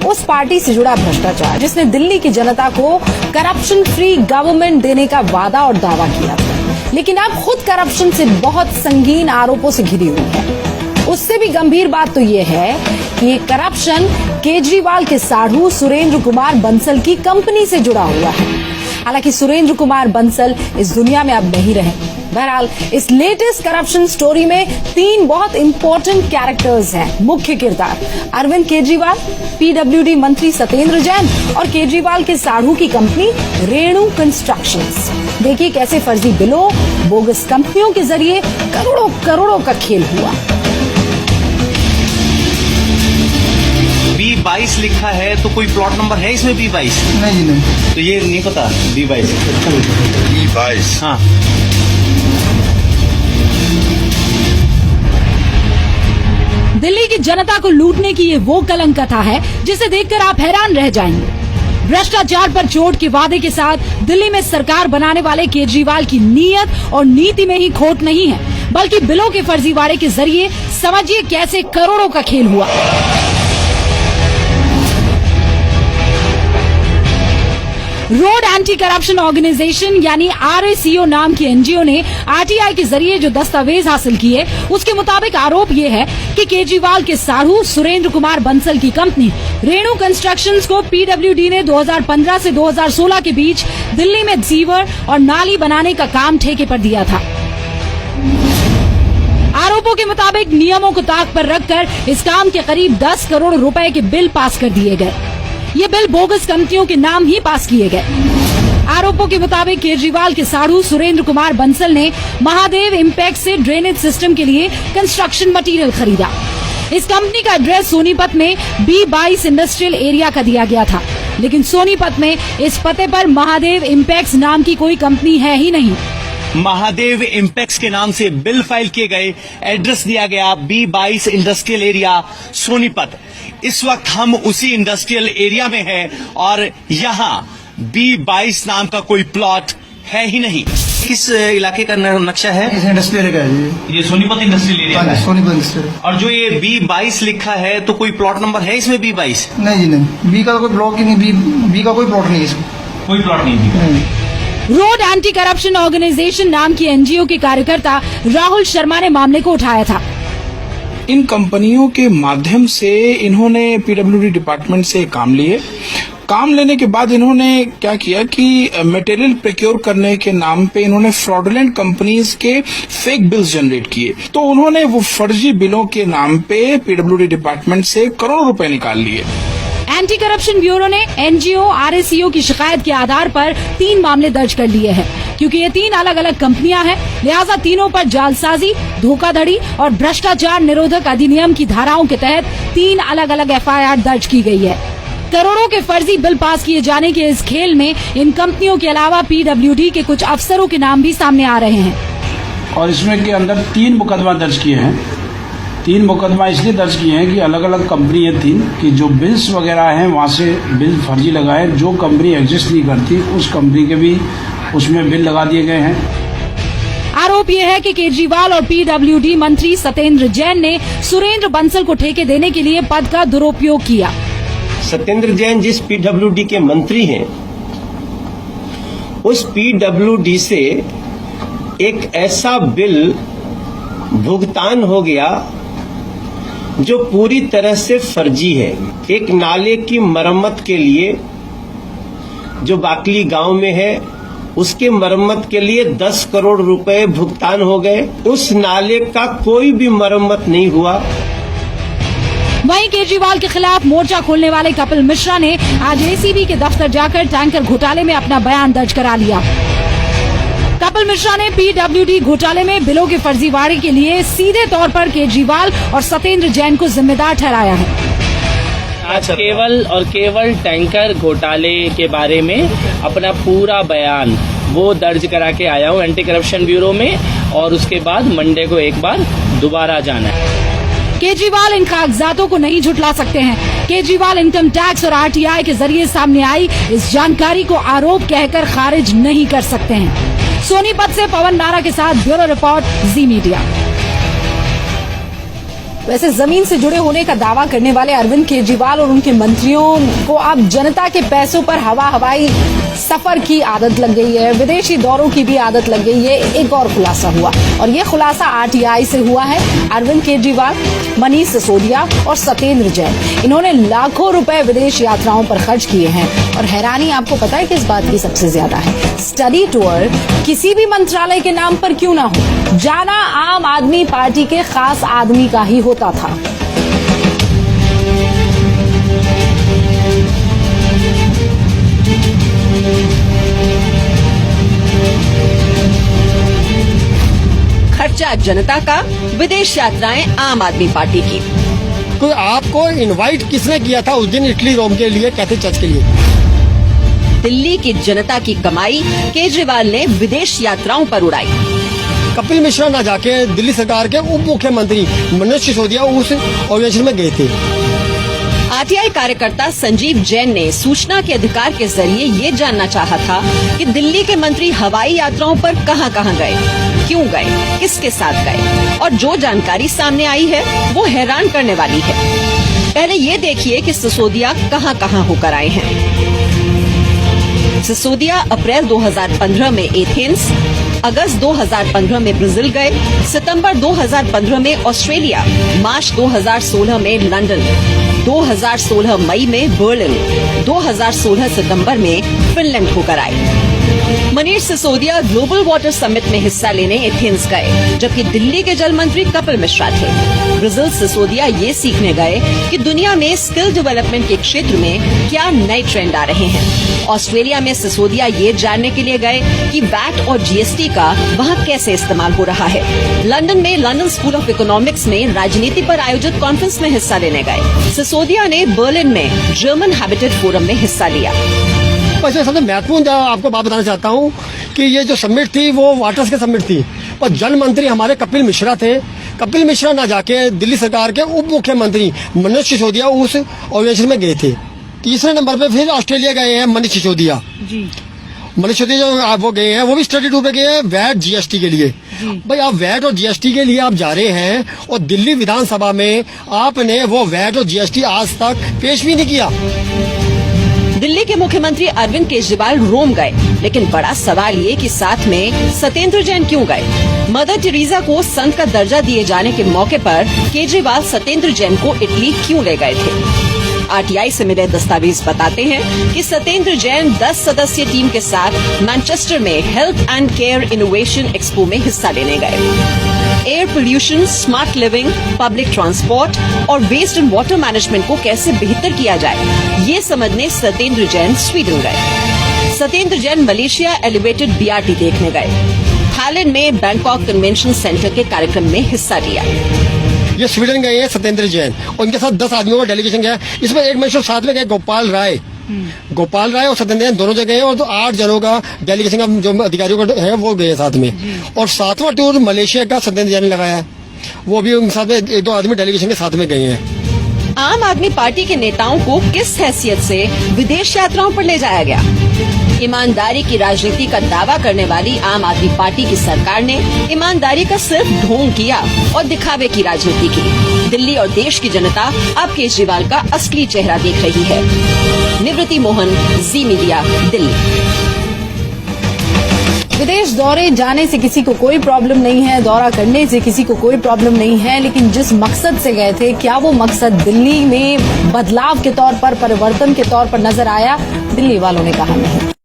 उस पार्टी से जुड़ा भ्रष्टाचार जिसने दिल्ली की जनता को करप्शन फ्री गवर्नमेंट देने का वादा और दावा किया था, लेकिन अब खुद करप्शन से बहुत संगीन आरोपों से घिरी हुई है। उससे भी गंभीर बात तो ये है कि ये करप्शन केजरीवाल के साढ़ू सुरेंद्र कुमार बंसल की कंपनी से जुड़ा हुआ है। हालांकि सुरेंद्र कुमार बंसल इस दुनिया में अब नहीं रहे। बहरहाल इस लेटेस्ट करप्शन स्टोरी में 3 बहुत इंपॉर्टेंट कैरेक्टर्स हैं मुख्य किरदार: अरविंद केजरीवाल, पीडब्ल्यूडी मंत्री सत्येंद्र जैन और केजरीवाल के साढ़ू की कंपनी रेणु कंस्ट्रक्शंस। देखिए कैसे फर्जी बिलों, बोगस कंपनियों के जरिए करोड़ों करोड़ों का खेल हुआ। B22 लिखा है तो कोई प्लॉट नंबर है इसमें B22? नहीं। तो ये नहीं पता B22? B22 हाँ। दिल्ली की जनता को लूटने की ये वो कलंक कथा है जिसे देखकर आप हैरान रह जाएंगे। भ्रष्टाचार पर चोट के वादे के साथ दिल्ली में सरकार बनाने वाले केजरीवाल की नीयत और नीति में ही खोट नहीं है, बल्कि बिलों के फर्जीवाड़े के जरिए समझिए कैसे करोड़ों का खेल हुआ। रोड एंटी करप्शन ऑर्गेनाइजेशन यानी RACO नाम की एनजीओ ने RTI के जरिए जो दस्तावेज हासिल किए, उसके मुताबिक आरोप ये है कि केजरीवाल के साढ़ू सुरेंद्र कुमार बंसल की कंपनी रेणु कंस्ट्रक्शंस को पीडब्ल्यूडी ने 2015 से 2016 के बीच दिल्ली में सीवर और नाली बनाने का काम ठेके पर दिया था। आरोपों के मुताबिक नियमों को ताक पर रखकर इस काम के करीब 10 करोड़ रुपए के बिल पास कर दिए गए। ये बिल बोगस कंपनियों के नाम ही पास किए गए। आरोपों के मुताबिक केजरीवाल के साढ़ू सुरेंद्र कुमार बंसल ने महादेव इम्पैक्ट से ड्रेनेज सिस्टम के लिए कंस्ट्रक्शन मटेरियल खरीदा। इस कंपनी का एड्रेस सोनीपत में B22 इंडस्ट्रियल एरिया का दिया गया था, लेकिन सोनीपत में इस पते पर महादेव इम्पैक्ट नाम की कोई कंपनी है ही नहीं। महादेव इम्पैक्ट के नाम से बिल फाइल किए गए, एड्रेस दिया गया B22 इंडस्ट्रियल एरिया सोनीपत। इस वक्त हम उसी इंडस्ट्रियल एरिया में हैं और यहाँ B22 नाम का कोई प्लॉट है ही नहीं। किस इलाके का नक्शा है? इंडस्ट्रियल एरिया है ये सोनीपत इंडस्ट्रियल एरिया है। सोनीपत इंडस्ट्रियल। और जो ये B22 लिखा है तो कोई प्लॉट नंबर है इसमें B22? नहीं। बी का कोई ब्लॉक ही नहीं, बी का कोई प्लॉट नहीं है इसमें। कोई प्लॉट नहीं। रोड एंटी करप्शन ऑर्गेनाइजेशन नाम की एनजीओ के कार्यकर्ता राहुल शर्मा ने मामले को उठाया था। इन कंपनियों के माध्यम से इन्होंने पीडब्ल्यूडी डिपार्टमेंट से काम लिए। काम लेने के बाद इन्होंने क्या किया कि मटेरियल प्रोक्योर करने के नाम पे इन्होंने फ्रॉडुलेंट कंपनीज के फेक बिल्स जनरेट किए। तो उन्होंने वो फर्जी बिलों के नाम पे पीडब्ल्यूडी डिपार्टमेंट से करोड़ों रुपए निकाल लिए। एंटी करप्शन ब्यूरो ने एनजीओ RACO की शिकायत के आधार पर 3 मामले दर्ज कर लिए हैं। क्योंकि ये 3 अलग अलग कंपनियां हैं, लिहाजा तीनों पर जालसाजी, धोखाधड़ी और भ्रष्टाचार निरोधक अधिनियम की धाराओं के तहत 3 अलग अलग FIR दर्ज की गई है। करोड़ों के फर्जी बिल पास किए जाने के इस खेल में इन कंपनियों के अलावा पीडब्ल्यूडी के कुछ अफसरों के नाम भी सामने आ रहे हैं। और इसमें के अंदर 3 मुकदमा दर्ज किए हैं। 3 मुकदमा इसलिए दर्ज किए हैं कि अलग अलग कंपनी है 3 कि जो बिल्स वगैरह हैं वहाँ से बिल फर्जी लगाए। जो कंपनी एग्जिस्ट नहीं करती उस कंपनी के भी उसमें बिल लगा दिए गए हैं। आरोप यह है कि केजरीवाल और पीडब्ल्यूडी मंत्री सत्येंद्र जैन ने सुरेंद्र बंसल को ठेके देने के लिए पद का दुरुपयोग किया। सत्येंद्र जैन जिस पीडब्ल्यूडी के मंत्री हैं, उस पीडब्ल्यूडी से एक ऐसा बिल भुगतान हो गया जो पूरी तरह से फर्जी है। एक नाले की मरम्मत के लिए जो बाकली गांव में है, उसके मरम्मत के लिए 10 करोड़ रुपए भुगतान हो गए। उस नाले का कोई भी मरम्मत नहीं हुआ। वहीं केजरीवाल के खिलाफ मोर्चा खोलने वाले कपिल मिश्रा ने आज ACB के दफ्तर जाकर टैंकर घोटाले में अपना बयान दर्ज करा लिया। कपिल मिश्रा ने पीडब्ल्यूडी घोटाले में बिलों के फर्जीवाड़े के लिए सीधे तौर पर केजरीवाल और सत्येंद्र जैन को जिम्मेदार ठहराया है। आज केवल टैंकर घोटाले के बारे में अपना पूरा बयान वो दर्ज करा के आया हूँ एंटी करप्शन ब्यूरो में, और उसके बाद मंडे को एक बार दोबारा जाना है। केजरीवाल इन कागजातों को नहीं झुटला सकते हैं। केजरीवाल इनकम टैक्स और RTI के जरिए सामने आई इस जानकारी को आरोप कहकर खारिज नहीं कर सकते हैं। सोनीपत से पवन नारा के साथ ब्यूरो रिपोर्ट, जी मीडिया। वैसे जमीन से जुड़े होने का दावा करने वाले अरविंद केजरीवाल और उनके मंत्रियों को अब जनता के पैसों पर हवाई सफर की आदत लग गई है, विदेशी दौरों की भी आदत लग गई है। एक और खुलासा हुआ, और ये खुलासा आरटीआई से हुआ है। अरविंद केजरीवाल, मनीष सिसोदिया और सत्येंद्र जैन, इन्होंने लाखों रुपए विदेश यात्राओं पर खर्च किए हैं। और हैरानी आपको पता है किस बात की सबसे ज्यादा है? स्टडी टूर किसी भी मंत्रालय के नाम पर क्यों ना हो, जाना आम आदमी पार्टी के खास आदमी का ही होता था। खर्चा जनता का, विदेश यात्राएं आम आदमी पार्टी की। तो आपको इनवाइट किसने किया था उस दिन इटली रोम के लिए, कैथलिक चर्च के लिए? दिल्ली की जनता की कमाई केजरीवाल ने विदेश यात्राओं पर उड़ाई। कपिल मिश्रा ना जाके दिल्ली सरकार के उप मुख्यमंत्री मनीष सिसोदिया उस ऑर्गेनाइजेशन में गए थे। आरटीआई कार्यकर्ता संजीव जैन ने सूचना के अधिकार के जरिए ये जानना चाहा था कि दिल्ली के मंत्री हवाई यात्राओं पर कहां-कहां गए, क्यों गए, किसके साथ गए, और जो जानकारी सामने आई है वो हैरान करने वाली है। पहले ये देखिए कि सिसोदिया कहां-कहां होकर आए हैं। सिसोदिया अप्रैल 2015 में एथेंस, अगस्त 2015 में ब्राजील गए, सितंबर 2015 में ऑस्ट्रेलिया, मार्च 2016 में लंदन, 2016 मई में बर्लिन, 2016 सितंबर में फिनलैंड होकर आए। Manish Sisodia global water summit में हिस्सा लेने एथेंस गए, जबकि दिल्ली के जल मंत्री कपिल मिश्रा थे। ब्राजील सिसोदिया ये सीखने गए कि दुनिया में स्किल डेवलपमेंट के क्षेत्र में क्या नए ट्रेंड आ रहे हैं। ऑस्ट्रेलिया में सिसोदिया ये जानने के लिए गए कि वैट और जीएसटी का वहाँ कैसे इस्तेमाल हो रहा है। लंदन में लंदन स्कूल ऑफ इकोनॉमिक्स में राजनीति पर आयोजित कॉन्फ्रेंस में हिस्सा लेने गए। सिसोदिया ने बर्लिन में जर्मन हैबिटेट फोरम में हिस्सा लिया। सबसे महत्वपूर्ण आपको बात बताना चाहता हूँ कि ये जो समिट थी वो वाटर्स की समिट थी, और जल मंत्री हमारे कपिल मिश्रा थे। कपिल मिश्रा ना जाके दिल्ली सरकार के उप मुख्यमंत्री मनीष सिसोदिया उस ऑर्गेनाइजेशन में गए थे। तीसरे नंबर पे फिर ऑस्ट्रेलिया गए हैं मनीष सिसोदिया। मनीष सिसोदिया जो वो गए हैं वो भी स्टडी टूर पे गए हैं वैट जीएसटी के लिए। भाई आप वैट और जीएसटी के लिए आप जा रहे हैं, और दिल्ली विधानसभा में आपने वो वैट और जीएसटी आज तक पेश भी नहीं किया। दिल्ली के मुख्यमंत्री अरविंद केजरीवाल रोम गए, लेकिन बड़ा सवाल ये कि साथ में सत्येंद्र जैन क्यों गए। मदर टेरेसा को संत का दर्जा दिए जाने के मौके पर केजरीवाल सत्येंद्र जैन को इटली क्यों ले गए थे। आरटीआई से मिले दस्तावेज बताते हैं कि सत्येंद्र जैन 10 सदस्यीय टीम के साथ मैनचेस्टर में health and care innovation expo में हिस्सा लेने गए। Air pollution, smart living, public transport और वेस्ट एंड वाटर मैनेजमेंट को कैसे बेहतर किया जाए, ये समझने सत्येंद्र जैन स्वीडन गए। Satyendra Jain Malaysia elevated BRT देखने गए। थाईलैंड में बैंकॉक कन्वेंशन सेंटर के कार्यक्रम में हिस्सा लिया। ये स्वीडन गए हैं सत्येंद्र जैन, और उनके साथ 10 आदमियों का डेलीगेशन गया। इसमें एक मिनिस्टर साथ में गए गोपाल राय और सत्येंद्र जैन दोनों जगह हैं, और तो 8 जनों का डेलीगेशन का जो अधिकारियों का है वो गए साथ में। और 7वां टूर मलेशिया का सत्येंद्र जैन ने लगाया है, वो भी उनके साथ में 1-2 आदमी डेलीगेशन के साथ में गए हैं। आम आदमी पार्टी के नेताओं को किस हैसियत से विदेश यात्राओं पर ले जाया गया? ईमानदारी की राजनीति का दावा करने वाली आम आदमी पार्टी की सरकार ने ईमानदारी का सिर्फ ढोंग किया और दिखावे की राजनीति की। दिल्ली और देश की जनता अब केजरीवाल का असली चेहरा देख रही है। निवृत्ति मोहन, जी मीडिया, दिल्ली। विदेश दौरे जाने से किसी को कोई प्रॉब्लम नहीं है, दौरा करने से किसी को कोई प्रॉब्लम नहीं है, लेकिन जिस मकसद से गए थे, क्या वो मकसद दिल्ली में बदलाव के तौर पर, परिवर्तन के तौर पर नजर आया? दिल्ली वालों ने कहा नहीं।